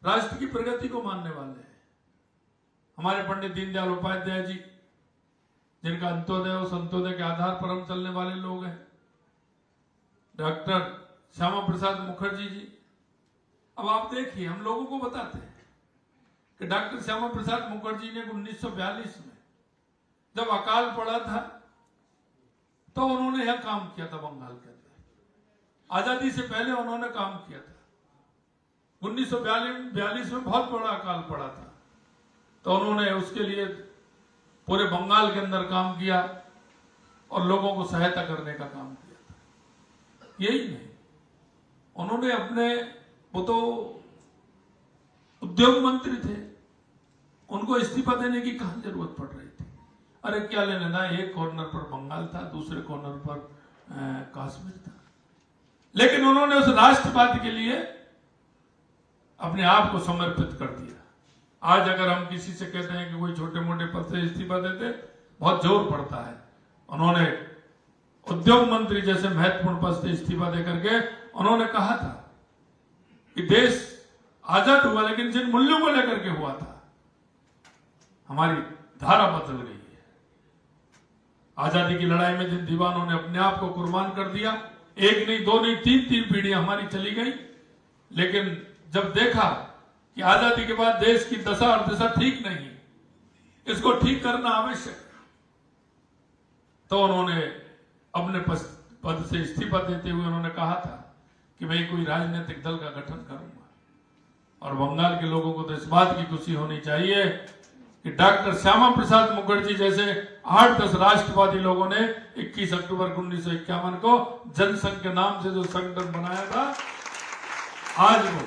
राष्ट्र की प्रगति को मानने वाले हैं। हमारे पंडित दीनदयाल उपाध्याय जी, जिनका अंत्योदय और संतोदय के आधार पर हम चलने वाले लोग हैं। डॉक्टर श्यामा प्रसाद मुखर्जी जी। अब आप देखिए, हम लोगों को बताते हैं कि डॉक्टर श्यामा प्रसाद मुखर्जी ने 1942 में जब अकाल पड़ा था तो उन्होंने यह काम किया था बंगाल के अंदर। आजादी से पहले उन्होंने काम किया था। 1942 में बहुत बड़ा अकाल पड़ा था तो उन्होंने उसके लिए पूरे बंगाल के अंदर काम किया और लोगों को सहायता करने का काम किया था। यही नहीं, उन्होंने अपने, वो तो उद्योग मंत्री थे, उनको इस्तीफा देने की कहां जरूरत पड़ रही थी। अरे क्या लेना ना, एक कॉर्नर पर बंगाल था, दूसरे कॉर्नर पर कश्मीर था, लेकिन उन्होंने उस राष्ट्रवाद के लिए अपने आप को समर्पित कर दिया। आज अगर हम किसी से कहते हैं कि कोई छोटे मोटे पद से इस्तीफा देते, बहुत जोर पड़ता है। उन्होंने उद्योग मंत्री जैसे महत्वपूर्ण पद से इस्तीफा देकर के उन्होंने कहा था कि देश आजाद हुआ लेकिन जिन मूल्यों को लेकर के हुआ था, हमारी धारा बदल गई है। आजादी की लड़ाई में जिन दीवानों ने अपने आप को कुर्बान कर दिया, एक नहीं, दो नहीं, तीन पीढ़ियां हमारी चली गई, लेकिन जब देखा कि आजादी के बाद देश की दशा और दिशा ठीक नहीं, इसको ठीक करना आवश्यक, तो उन्होंने अपने पद से इस्तीफा देते हुए उन्होंने कहा था कि मैं कोई राजनीतिक दल का गठन करूंगा। और बंगाल के लोगों को तो इस बात की खुशी होनी चाहिए कि डॉक्टर श्यामा प्रसाद मुखर्जी जैसे 8-10 राष्ट्रवादी लोगों ने 21 अक्टूबर 1951 को जनसंघ के नाम से जो संगठन बनाया था, आज वो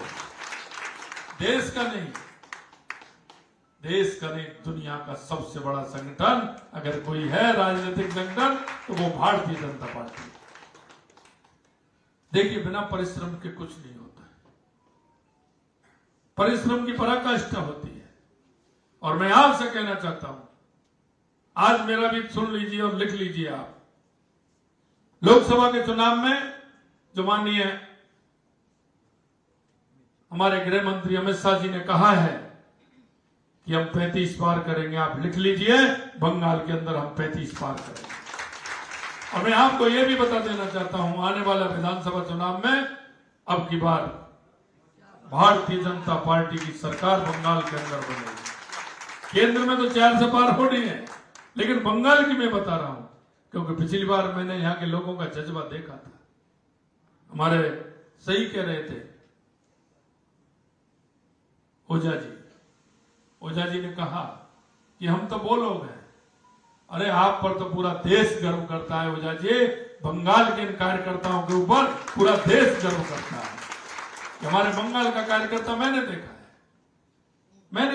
देश का नहीं, दुनिया का सबसे बड़ा संगठन अगर कोई है राजनीतिक संगठन तो वो भारतीय जनता पार्टी। देखिए, बिना परिश्रम के कुछ नहीं होता है। परिश्रम की पराकाष्ठा होती है। और मैं आपसे कहना चाहता हूं, आज मेरा भी सुन लीजिए और लिख लीजिए आप। लोकसभा के चुनाव में जो माननीय हमारे गृह मंत्री अमित शाह जी ने कहा है कि हम 35 पार करेंगे, आप लिख लीजिए, बंगाल के अंदर हम 35 पार करेंगे। और मैं आपको यह भी बता देना चाहता हूं, आने वाला विधानसभा चुनाव में अब की बार भारतीय जनता पार्टी की सरकार बंगाल के अंदर बनेगी। केंद्र में तो 4 से पार होनी है, लेकिन बंगाल की मैं बता रहा हूं, क्योंकि पिछली बार मैंने यहां के लोगों का जज्बा देखा था। हमारे सही कह रहे थे ओझा जी ने कहा कि हम तो वो लोग हैं। अरे आप पर तो पूरा देश गर्व करता है ओझा जी, बंगाल के इन कार्यकर्ताओं के ऊपर पूरा देश गर्व करता है। हमारे बंगाल का कार्यकर्ता मैंने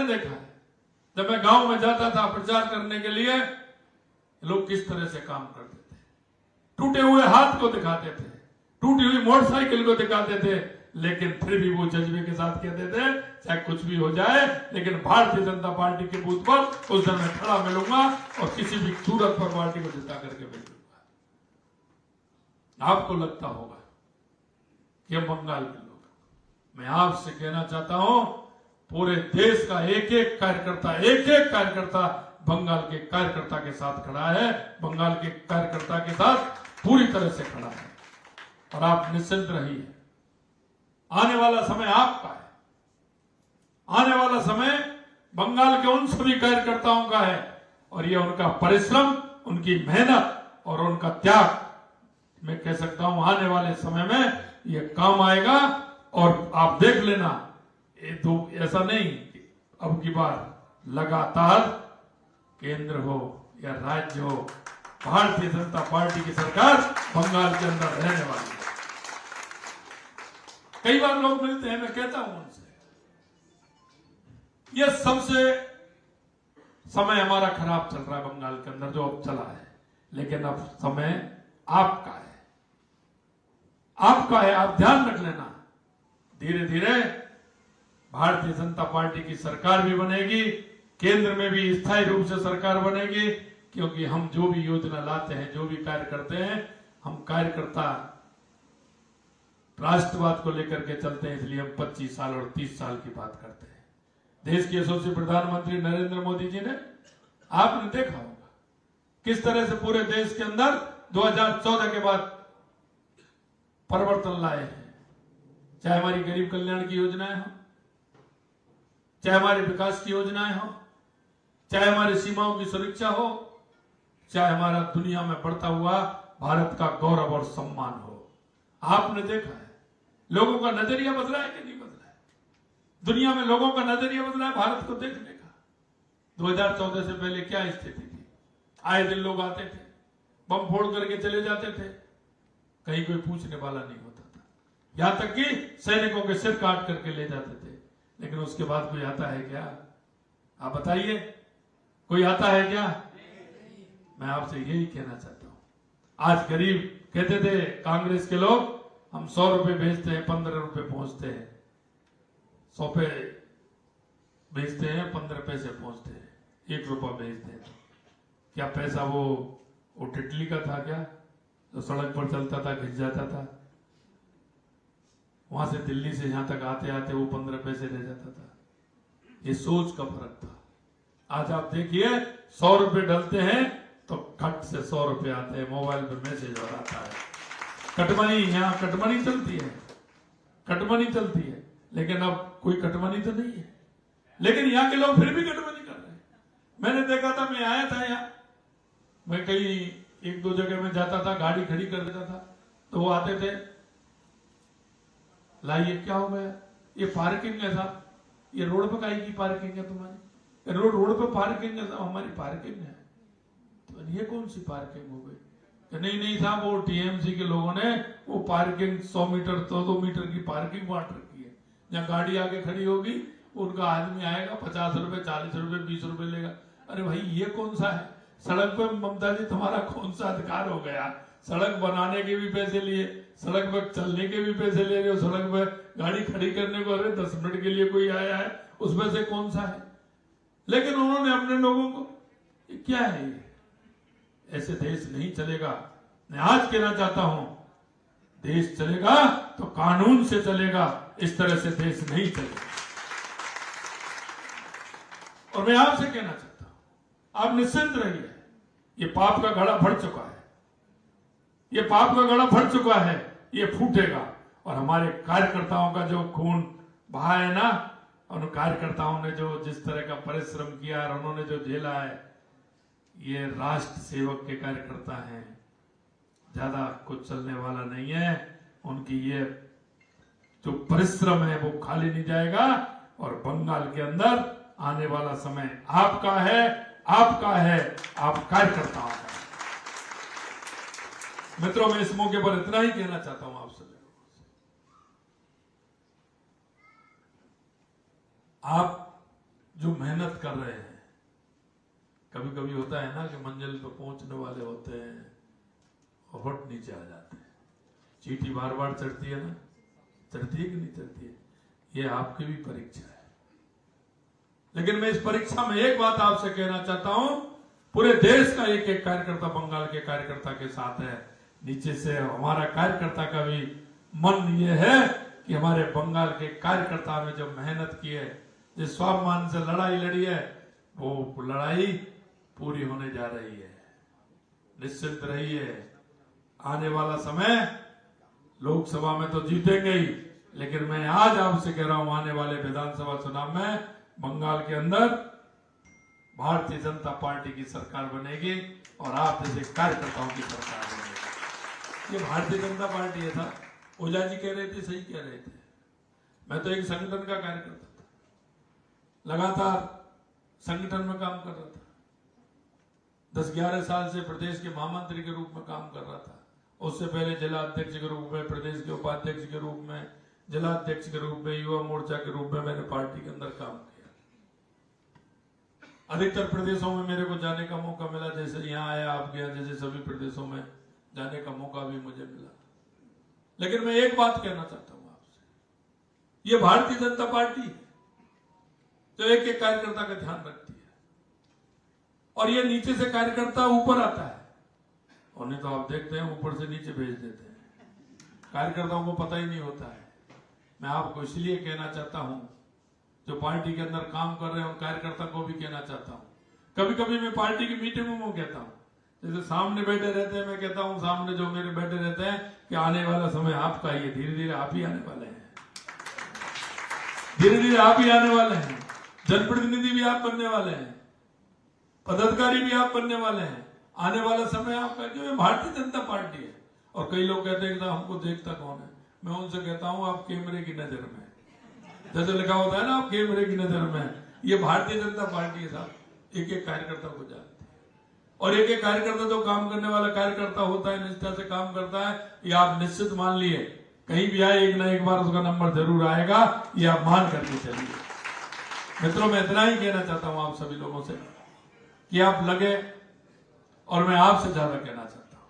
देखा है। जब मैं गांव में जाता था प्रचार करने के लिए, लोग किस तरह से काम करते थे, टूटे हुए हाथ को दिखाते थे, टूटी हुई मोटरसाइकिल को दिखाते थे, लेकिन फिर भी वो जज्बे के साथ कहते थे चाहे कुछ भी हो जाए, लेकिन भारतीय जनता पार्टी के बूथ पर उस दिन मैं खड़ा मिलूंगा और किसी भी सूरत पर पार्टी को जिता करके भेजूंगा। आपको लगता होगा कि हम बंगाल के लोग, मैं आपसे कहना चाहता हूं, पूरे देश का एक एक कार्यकर्ता बंगाल के कार्यकर्ता के साथ खड़ा है, बंगाल के कार्यकर्ता के साथ पूरी तरह से खड़ा है। और आप निश्चिंत रहिए, आने वाला समय आपका है। आने वाला समय बंगाल के उन सभी कार्यकर्ताओं का है, और ये उनका परिश्रम, उनकी मेहनत और उनका त्याग, मैं कह सकता हूं आने वाले समय में ये काम आएगा। और आप देख लेना, ये तो ऐसा नहीं कि अब की बार लगातार केंद्र हो या राज्य हो, भारतीय जनता पार्टी की सरकार बंगाल के अंदर रहने वाली है। कई बार लोग मिलते हैं, मैं कहता हूं उनसे, यह सबसे समय हमारा खराब चल रहा है बंगाल के अंदर जो अब चला है, लेकिन अब समय आपका है, आप ध्यान रख लेना। धीरे धीरे भारतीय जनता पार्टी की सरकार भी बनेगी, केंद्र में भी स्थायी रूप से सरकार बनेगी, क्योंकि हम जो भी योजना लाते हैं, जो भी कार्य करते हैं, हम कार्यकर्ता राष्ट्रवाद को लेकर के चलते हैं, इसलिए हम 25 साल और 30 साल की बात करते हैं। देश के यशस्वी प्रधानमंत्री नरेंद्र मोदी जी ने, आपने देखा होगा किस तरह से पूरे देश के अंदर 2014 के बाद परिवर्तन लाए हैं। चाहे हमारी गरीब कल्याण की योजनाएं हो, चाहे हमारे विकास की योजनाएं हो, चाहे हमारी सीमाओं की सुरक्षा हो, चाहे हमारा दुनिया में बढ़ता हुआ भारत का गौरव और सम्मान हो। आपने देखा है लोगों का नजरिया बदला है कि नहीं बदला है? दुनिया में लोगों का नजरिया बदला है भारत को देखने का। 2014 से पहले क्या स्थिति थी? आए दिन लोग आते थे, बम फोड़ करके चले जाते थे, कहीं कोई पूछने वाला नहीं होता था, यहां तक कि सैनिकों के सिर काट करके ले जाते थे। लेकिन उसके बाद कोई आता है क्या? आप बताइए, कोई आता है क्या? मैं आपसे यही कहना चाहता हूं। आज गरीब कहते थे कांग्रेस के लोग, हम 100 रुपए भेजते हैं 15 रुपए पहुंचते हैं, 100 पे भेजते हैं 15 पैसे पहुंचते हैं, 1 रुपया भेजते हैं। क्या पैसा वो टिटली का था क्या, जो सड़क पर चलता था घिस जाता था? वहां से दिल्ली से यहां तक आते आते वो 15 पैसे ले जाता था। ये सोच का फर्क था। आज आप देखिए 100 रुपए डलते हैं तो खट से 100 रुपए आते हैं, मोबाइल पे मैसेज और आता है। कटमनी, यहाँ कटमनी चलती है, कटमनी चलती है, लेकिन अब कोई कटमनी तो नहीं है। लेकिन यहाँ के लोग फिर भी कटमनी कर रहे हैं। मैंने देखा था, मैं आया था यहाँ, मैं कहीं 1-2 जगह में जाता था, गाड़ी खड़ी कर देता था तो वो आते थे, लाइए क्या हो गया, ये पार्किंग है साहब, ये रोड पे काहे की पार्किंग है तुम्हारी? रोड पे पार्किंग है साहब, हमारी पार्किंग है। तो ये कौन सी पार्किंग हो गई? नहीं साहब, वो टीएमसी के लोगों ने वो पार्किंग 100 मीटर 200 मीटर की पार्किंग बांट रखी है। जहाँ गाड़ी आगे खड़ी होगी उनका आदमी आएगा, 50 रुपए 40 रुपए 20 रुपए लेगा। अरे भाई ये कौन सा है? सड़क पे ममता जी तुम्हारा कौन सा अधिकार हो गया? सड़क बनाने के भी पैसे लिए, सड़क पर चलने के भी पैसे ले रहे हो, सड़क पर गाड़ी खड़ी करने को अरे 10 मिनट के लिए कोई आया है, उसमें से कौन सा है? लेकिन उन्होंने अपने लोगों को, क्या है ये? ऐसे देश नहीं चलेगा। मैं आज कहना चाहता हूं, देश चलेगा तो कानून से चलेगा, इस तरह से देश नहीं चलेगा। और मैं आपसे कहना चाहता हूं, आप निश्चिंत रहिए, ये पाप का घड़ा भर चुका है, ये पाप का घड़ा भर चुका है, ये फूटेगा। और हमारे कार्यकर्ताओं का जो खून बहा है ना, उन कार्यकर्ताओं ने जो जिस तरह का परिश्रम किया और उन्होंने जो झेला है, ये राष्ट्र सेवक के कार्यकर्ता हैं, ज्यादा कुछ चलने वाला नहीं है। उनकी ये जो परिश्रम है वो खाली नहीं जाएगा। और बंगाल के अंदर आने वाला समय आपका है, आपका है, आप कार्यकर्ताओं का। मित्रों, मैं इस मौके पर इतना ही कहना चाहता हूं आपसे, आप जो मेहनत कर रहे हैं, कभी कभी होता है ना कि मंजिल पर पहुंचने वाले होते हैं और फट नीचे आ जाते हैं। चींटी बार बार चढ़ती है ना, चढ़ती है कि नहीं चढ़ती है? ये आपकी भी परीक्षा है। लेकिन मैं इस परीक्षा में एक बात आपसे कहना चाहता हूं, पूरे देश का एक एक कार्यकर्ता बंगाल के कार्यकर्ता के साथ है। नीचे से हमारा कार्यकर्ता का भी मन ये है कि हमारे बंगाल के कार्यकर्ता ने जो मेहनत की है, जिस स्वाभिमान से लड़ाई लड़ी है, वो लड़ाई पूरी होने जा रही है। निश्चिंत रहिए, आने वाला समय लोकसभा में तो जीतेंगे ही, लेकिन मैं आज आपसे कह रहा हूं, आने वाले विधानसभा चुनाव में बंगाल के अंदर भारतीय जनता पार्टी की सरकार बनेगी और आप जैसे कार्यकर्ताओं की सरकार बनेगी। ये भारतीय जनता पार्टी है था, ओझा जी कह रहे थे, सही कह रहे थे। मैं तो एक संगठन का कार्यकर्ता था, लगातार संगठन में काम कर रहा था, 10-11 साल से प्रदेश के महामंत्री के रूप में काम कर रहा था। उससे पहले जिला अध्यक्ष के रूप में, प्रदेश के उपाध्यक्ष के रूप में, जिला अध्यक्ष के रूप में, युवा मोर्चा के रूप में मैंने पार्टी के अंदर काम किया। अधिकतर प्रदेशों में मेरे को जाने का मौका मिला, जैसे यहाँ आया आपके यहाँ, जैसे सभी प्रदेशों में जाने का मौका भी मुझे मिला। लेकिन मैं एक बात कहना चाहता हूं आपसे, ये भारतीय जनता पार्टी है जो एक एक कार्यकर्ता का ध्यान रखती है, और ये नीचे से कार्यकर्ता ऊपर आता है, और नहीं तो आप देखते हैं ऊपर से नीचे भेज देते हैं। कार्यकर्ताओं को पता ही नहीं होता है। मैं आपको इसलिए कहना चाहता हूं, जो पार्टी के अंदर काम कर रहे हैं उन कार्यकर्ता को भी कहना चाहता हूं। कभी कभी मैं पार्टी की मीटिंगों में कहता हूं, जैसे सामने बैठे रहते हैं, मैं कहता हूं सामने जो मेरे बैठे रहते हैं कि आने वाला समय आपका ही है, धीरे धीरे आप ही आने वाले हैं, धीरे धीरे आप ही आने वाले हैं, जनप्रतिनिधि भी आप बनने वाले हैं, पदाधिकारी भी आप बनने वाले हैं, आने वाला समय आपका। जो ये भारतीय जनता पार्टी है। और कई लोग कहते हैं कि हमको देखता कौन है, मैं उनसे कहता हूं आप कैमरे की नजर में, जैसे लिखा होता है ना आप कैमरे की नजर में, ये भारतीय जनता पार्टी है साहब, एक एक कार्यकर्ता को जानते हैं। और एक एक कार्यकर्ता जो काम करने वाला कार्यकर्ता होता है, निष्ठा से काम करता है, ये आप निश्चित मान लिए कहीं भी आए एक ना एक बार उसका नंबर जरूर आएगा, ये आप मान करके चलिए। मित्रों, मैं इतना ही कहना चाहता हूं आप सभी लोगों से कि आप लगे, और मैं आपसे ज्यादा कहना चाहता हूं।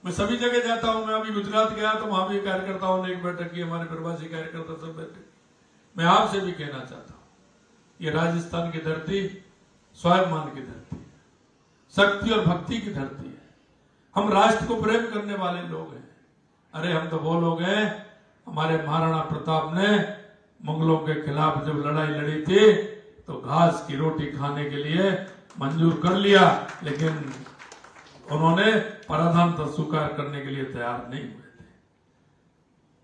मैं सभी जगह जाता हूं, मैं अभी गुजरात गया तो वहां भी कार्यकर्ताओं ने एक बैठक की, हमारे प्रवासी कार्यकर्ता सब बैठे। मैं आपसे भी कहना चाहता हूं, ये राजस्थान की धरती स्वाभिमान की धरती है, शक्ति और भक्ति की धरती है। हम राष्ट्र को प्रेम करने वाले लोग हैं। अरे हम तो वो लोग हैं, हमारे महाराणा प्रताप ने मुगलों के खिलाफ जब लड़ाई लड़ी थी तो घास की रोटी खाने के लिए मंजूर कर लिया, लेकिन उन्होंने पराधीनता स्वीकार करने के लिए तैयार नहीं हुए थे।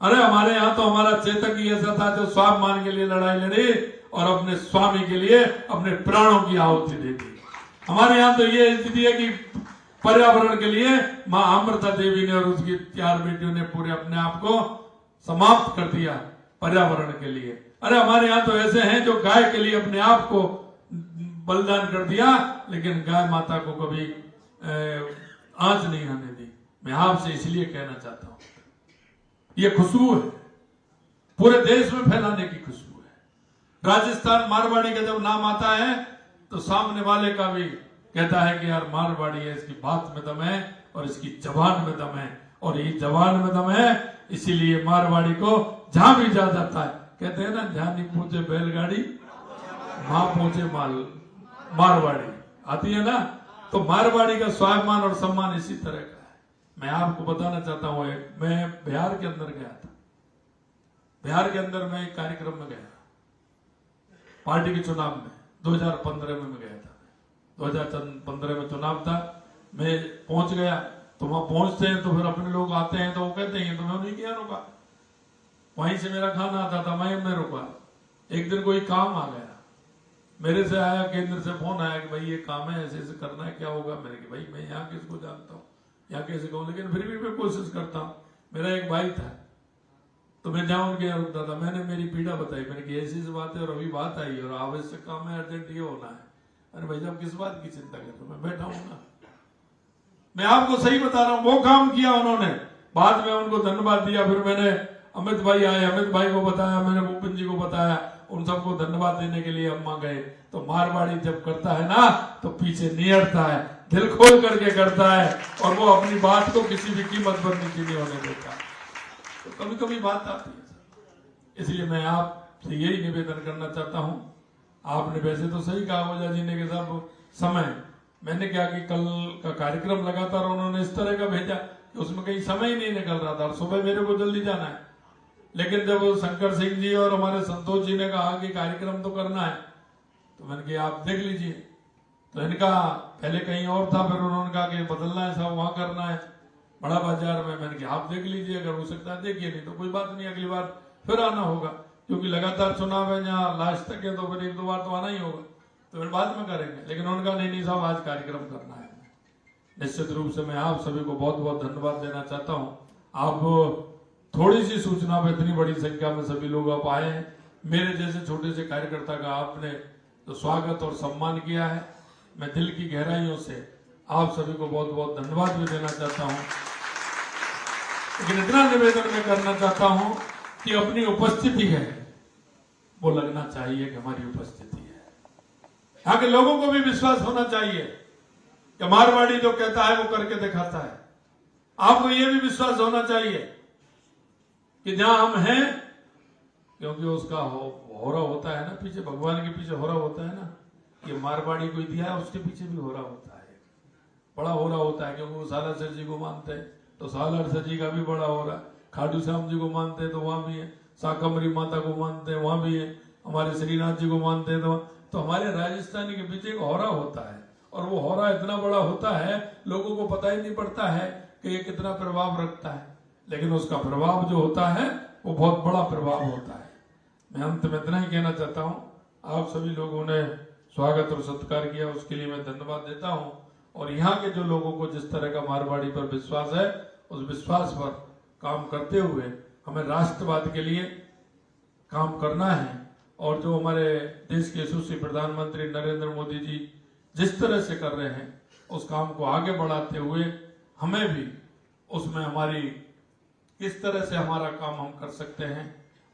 अरे हमारे यहाँ तो हमारा चेतक ही ऐसा था जो स्वाभिमान के लिए लड़ाई लड़ी और अपने स्वामी के लिए अपने प्राणों की आहुति दे दी। हमारे यहाँ तो ये स्थिति है कि पर्यावरण के लिए मां अमृता देवी ने और उसकी 4 बेटियों ने पूरे अपने आप को समाप्त कर दिया पर्यावरण के लिए। अरे हमारे यहाँ तो ऐसे हैं जो गाय के लिए अपने आप को बलिदान कर दिया, लेकिन गाय माता को कभी आंच नहीं आने दी। मैं आपसे इसलिए कहना चाहता हूं, ये खुशबू है, पूरे देश में फैलाने की खुशबू है। राजस्थान मारवाड़ी का जब नाम आता है तो सामने वाले का भी कहता है कि यार मारवाड़ी है, इसकी बात में दम है और इसकी जबान में दम है, और ये जबान में दम है, इसीलिए मारवाड़ी को जहां भी जा जाता है कहते हैं ना, जहां नहीं पहुंचे बैलगाड़ी वहां पहुंचे मारवाड़ी आती है ना। तो मारवाड़ी का स्वाभिमान और सम्मान इसी तरह का है। मैं आपको बताना चाहता हूं, मैं बिहार के अंदर गया था। बिहार के अंदर मैं एक कार्यक्रम में गया, पार्टी के चुनाव में 2015 में मैं गया था। 2015 में चुनाव था, मैं पहुंच गया। तो वहां पहुंचते हैं तो फिर अपने लोग आते हैं तो वो कहते हैं, तो मैं नहीं किया, रुका, वहीं से मेरा खाना आता था, मैं रुका। एक दिन कोई काम आ गया, मेरे से आया, केंद्र से फोन आया कि भाई ये काम है, ऐसे ऐसे करना है, क्या होगा। मैंने कि भाई मैं यहाँ किसको जानता हूँ, यहाँ कैसे कहूँ, लेकिन फिर भी मैं कोशिश करता हूँ। मेरा एक भाई था तो मैं जहाँ उनके यहाँ रुकता था, मैंने मेरी पीड़ा बताई, मैंने कि ऐसी सी बात है और अभी बात आई और आवश्यक काम है, अर्जेंट ये होना है। अरे भाई साहब किस बात की चिंता कर रहे हो, मैं बैठा हूँ ना, मैं आपको सही बता रहा हूँ। वो काम किया उन्होंने, बाद में उनको धन्यवाद दिया। फिर मैंने अमित भाई आए, अमित भाई को बताया, मैंने भूपेंद्र जी को बताया, उन सबको धन्यवाद देने के लिए अम्मा गए। तो मारवाड़ी जब करता है ना तो पीछे नहीं हटता है, दिल खोल करके करता है, और वो अपनी बात को किसी भी कीमत पर नीचे नहीं होने देता। तो कभी कभी बात आती है, इसलिए मैं आपसे यही निवेदन करना चाहता हूं। आपने वैसे तो सही कहा ओझा जी ने कि सब समय, मैंने क्या कि कल का कार्यक्रम लगातार उन्होंने इस तरह का भेजा कि उसमें कहीं समय ही नहीं निकल रहा था, और सुबह मेरे को जल्दी जाना है। लेकिन जब शंकर सिंह जी और हमारे संतोष जी ने कहा कि कार्यक्रम तो करना है, तो मैंने कहा आप देख लीजिए। तो इनका पहले कहीं और था, फिर उन्होंने कहा कि बदलना है साहब, वहां करना है बड़ा बाजार में। मैंने कहा आप देख लीजिए, अगर हो सकता है देखिए, नहीं तो कोई बात नहीं, अगली बार फिर आना होगा, क्योंकि लगातार चुनाव है, जहाँ लास्ट तक है तो फिर 1-2 बार तो आना ही होगा, तो फिर बाद में करेंगे। लेकिन उनका नहीं साहब आज कार्यक्रम करना है। निश्चित रूप से मैं आप सभी को बहुत बहुत धन्यवाद देना चाहता हूँ। आप थोड़ी सी सूचना में इतनी बड़ी संख्या में सभी लोग आप आए हैं। मेरे जैसे छोटे से कार्यकर्ता का आपने तो स्वागत और सम्मान किया है। मैं दिल की गहराइयों से आप सभी को बहुत बहुत धन्यवाद भी देना चाहता हूं। लेकिन इतना निवेदन मैं करना चाहता हूं कि अपनी उपस्थिति है वो लगना चाहिए कि हमारी उपस्थिति है। यहाँ के लोगों को भी विश्वास होना चाहिए कि मारवाड़ी जो कहता है वो करके दिखाता है। आपको ये भी विश्वास होना चाहिए कि जहां हम हैं, क्योंकि उसका होरा होता है ना पीछे, भगवान के पीछे होरा होता है ना, ये मारवाड़ी को दिया है उसके पीछे भी होरा होता है, बड़ा होरा होता है, क्योंकि वो सालासर जी को मानते हैं, तो सालार सजी का भी बड़ा हो रहा है, खाटू श्याम जी को मानते हैं तो वहां भी है, साकमरी माता को मानते हैं वहां भी है, हमारे श्रीनाथ जी को मानते हैं तो हमारे राजस्थानी के पीछे एक होरा होता है, और वो होरा इतना बड़ा होता है लोगों को पता ही नहीं पड़ता है कि ये कितना प्रभाव रखता है, लेकिन उसका प्रभाव जो होता है वो बहुत बड़ा प्रभाव होता है। मैं अंत में इतना ही कहना चाहता हूँ, आप सभी लोगों ने स्वागत और सत्कार किया, उसके लिए मैं धन्यवाद देता हूँ। और यहाँ के जो लोगों को जिस तरह का मारवाड़ी पर विश्वास है, उस विश्वास पर काम करते हुए हमें राष्ट्रवाद के लिए काम करना है। और जो हमारे देश के यशस्वी प्रधानमंत्री नरेंद्र मोदी जी जिस तरह से कर रहे हैं, उस काम को आगे बढ़ाते हुए हमें भी उसमें हमारी किस तरह से हमारा काम हम कर सकते हैं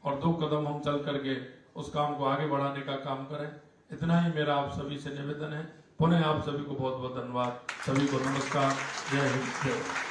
और 2 कदम हम चल करके उस काम को आगे बढ़ाने का काम करें। इतना ही मेरा आप सभी से निवेदन है। पुनः आप सभी को बहुत बहुत धन्यवाद। सभी को नमस्कार। जय हिंद, जय भारत।